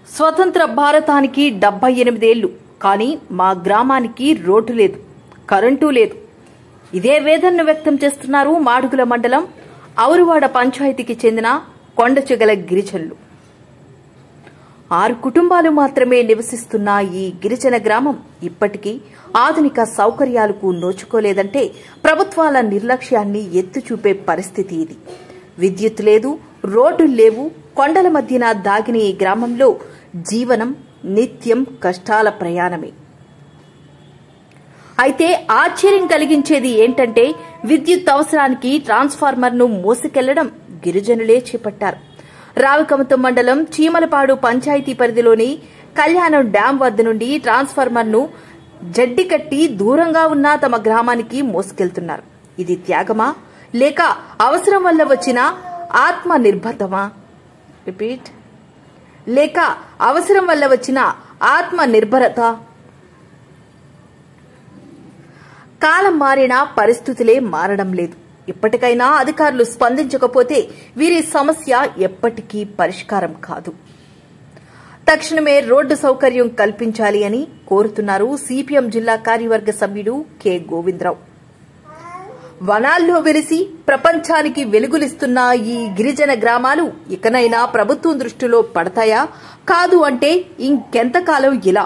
స్వతంత్ర భారతానికి 78 ఏళ్లు. కానీ మా గ్రామానికి రోడ్డు లేదు, కరెంటు లేదు. ఇదే వేదనను వ్యక్తం చేస్తున్నారు మాడుగుల మండలం ఔరువాడ పంచాయతీకి చెందిన కొండచెగల గిరిజనులు. 6 కుటుంబాలు మాత్రమే నివసిస్తున్న ఈ గిరిజన గ్రామం ఇప్పటికీ ఆధునిక సౌకర్యాలకు నోచుకోలేదంటే ప్రభుత్వాల నిర్లక్ష్యాన్ని ఎత్తుచూపే పరిస్థితి ఇది. విద్యుత్ లేదు, రోడ్డులు లేవు. కొండల మధ్యన దాగిన ఈ గ్రామంలో జీవనం నిత్యం కష్టాల ప్రయాణమే. అయితే ఆశ్చర్యం కలిగించేది ఏంటంటే విద్యుత్ అవసరానికి ట్రాన్స్ఫార్మర్ను మోసుకెళ్లడం గిరిజనులే చేపట్టారు. రావికమతం మండలం చీమలపాడు పంచాయతీ పరిధిలోని కళ్యాణం డ్యాం వద్ద నుండి ట్రాన్స్ఫార్మర్ను జడ్డి కట్టి దూరంగా ఉన్న తమ గ్రామానికి మోసుకెళ్తున్నారు. ఇది త్యాగమా లేక అవసరం వల్ల వచ్చిన ఆత్మ నిర్భరతమా? లేక అవసరం వల్ల వచ్చిన ఆత్మ నిర్భరత? కాలం మారినా పరిస్థితులే మారడం లేదు. ఇప్పటికైనా అధికారులు స్పందించకపోతే వీరి సమస్య ఎప్పటికీ పరిష్కారం కాదు. తక్షణమే రోడ్డు సౌకర్యం కల్పించాలి అని కోరుతున్నారు సిపిఎం జిల్లా కార్యవర్గ సభ్యుడు కె గోవిందరావు. వనాల్లో వెలిసి ప్రపంచానికి వెలుగులిస్తున్న ఈ గిరిజన గ్రామాలు ఇకనైనా ప్రభుత్వం దృష్టిలో పడతాయా? కాదు అంటే ఇంకెంతకాలం ఇలా?